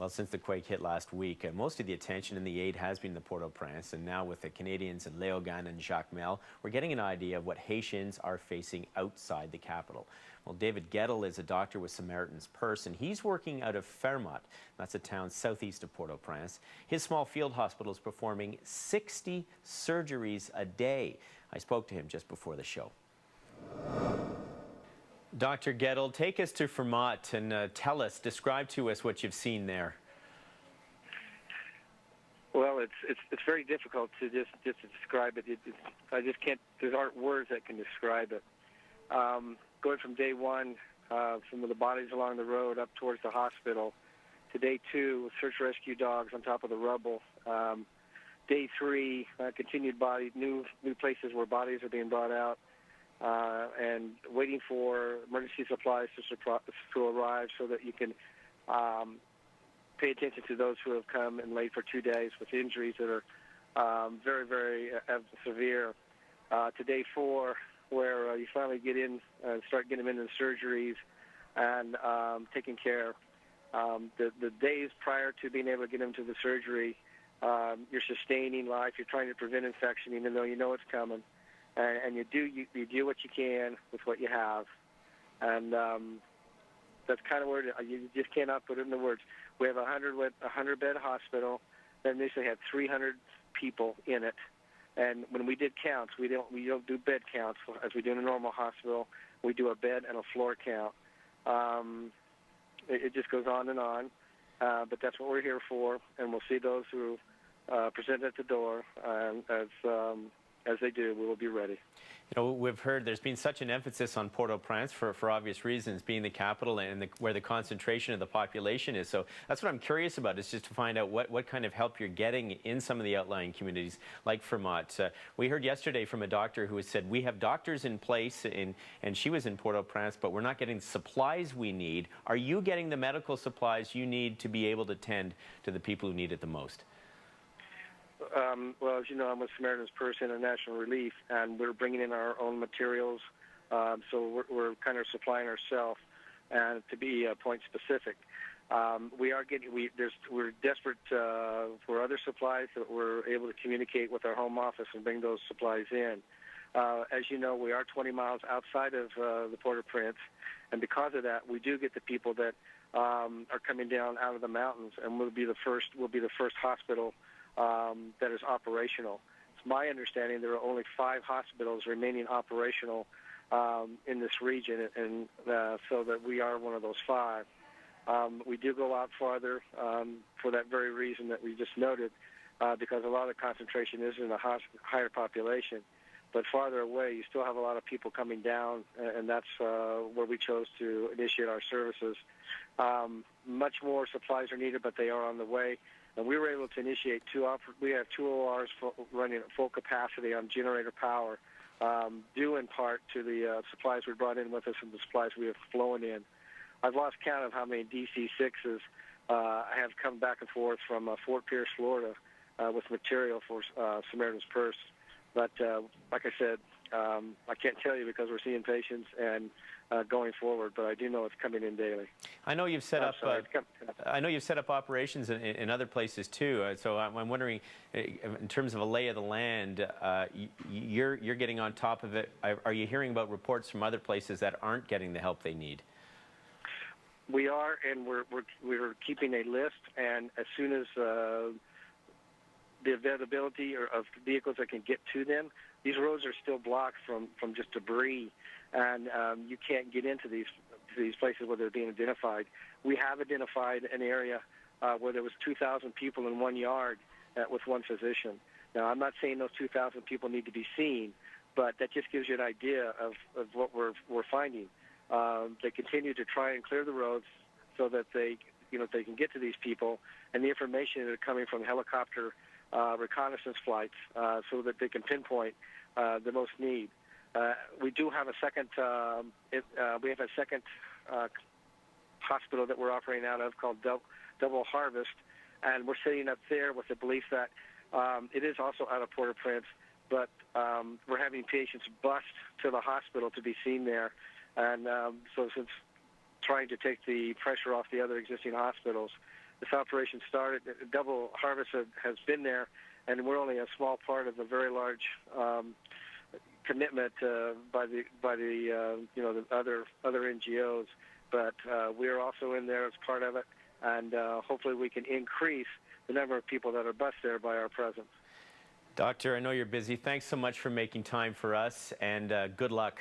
Well, since the quake hit last week, most of the attention and the aid has been the Port-au-Prince, and now with the Canadians in Léogâne and Jacmel, we're getting an idea of what Haitians are facing outside the capital. Well, David Gettle is a doctor with Samaritan's Purse, and he's working out of Fermat. That's a town southeast of Port-au-Prince. His small field hospital is performing 60 surgeries a day. I spoke to him just before the show. Dr. Gettle, take us to Fermat and describe to us what you've seen there. Well, it's very difficult to just describe it. I just can't. There aren't words that can describe it. Going from day one, from the bodies along the road up towards the hospital, to day two, with search rescue dogs on top of the rubble. Day three, continued new places where bodies are being brought out. And waiting for emergency supplies to arrive so that you can pay attention to those who have come and laid for 2 days with injuries that are very, very severe. To day four, where you finally get in and start getting them into surgeries and taking care. The days prior to being able to get them to the surgery, you're sustaining life. You're trying to prevent infection even though you know it's coming. And you do what you can with what you have, and that's kind of where you just cannot put it into words. We have a 100-bed hospital that initially had 300 people in it, and when we did counts, we don't do bed counts as we do in a normal hospital. We do a bed and a floor count. It just goes on, but that's what we're here for, and we'll see those who present at the door as they do. We will be ready. You know, we've heard there's been such an emphasis on Port-au-Prince for obvious reasons, being the capital and where the concentration of the population is. So that's what I'm curious about, is just to find out what kind of help you're getting in some of the outlying communities like Fermat. We heard yesterday from a doctor who has said, we have doctors in place, and she was in Port-au-Prince, but we're not getting the supplies we need. Are you getting the medical supplies you need to be able to tend to the people who need it the most? Well, as you know, I'm with Samaritan's Purse International Relief, and we're bringing in our own materials, so we're kind of supplying ourselves, and to be point specific. We're desperate for other supplies that we're able to communicate with our home office and bring those supplies in. As you know, we are 20 miles outside of the Port-au-Prince, and because of that, we do get the people that are coming down out of the mountains, and we'll be the first hospital that is operational. It's my understanding there are only 5 hospitals remaining operational in this region, and so that we are one of those 5. We do go out farther for that very reason that we just noted, because a lot of the concentration is in a higher population. But farther away, you still have a lot of people coming down, and that's where we chose to initiate our services. Much more supplies are needed, but they are on the way. And we were able to initiate we have 2 ORs running at full capacity on generator power, due in part to the supplies we brought in with us and the supplies we have flown in. I've lost count of how many DC-6s have come back and forth from Fort Pierce, Florida, with material for Samaritan's Purse. But like I said, I can't tell you because we're seeing patients and going forward, but I do know it's coming in daily. I know you've set up. I know you've set up operations in other places too. So I'm wondering, in terms of a lay of the land, you're getting on top of it. Are you hearing about reports from other places that aren't getting the help they need? We are, and we're keeping a list. And as soon as the availability of vehicles that can get to them, these roads are still blocked from just debris. And you can't get into these places where they're being identified. We have identified an area where there was 2,000 people in one yard with one physician. Now, I'm not saying those 2,000 people need to be seen, but that just gives you an idea of what we're finding. They continue to try and clear the roads so that they can get to these people, and the information is coming from helicopter reconnaissance flights so that they can pinpoint the most need. We do have a second. We have a second hospital that we're operating out of called Double Harvest, and we're sitting up there with the belief that it is also out of Port-au-Prince, but we're having patients bust to the hospital to be seen there, and so since trying to take the pressure off the other existing hospitals, this operation started, double harvest has been there, and we're only a small part of a very large commitment by the the other NGOs. But we are also in there as part of it, and hopefully we can increase the number of people that are bused there by our presence. Doctor, I know you're busy. Thanks so much for making time for us, and good luck.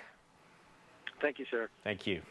Thank you, sir. Thank you.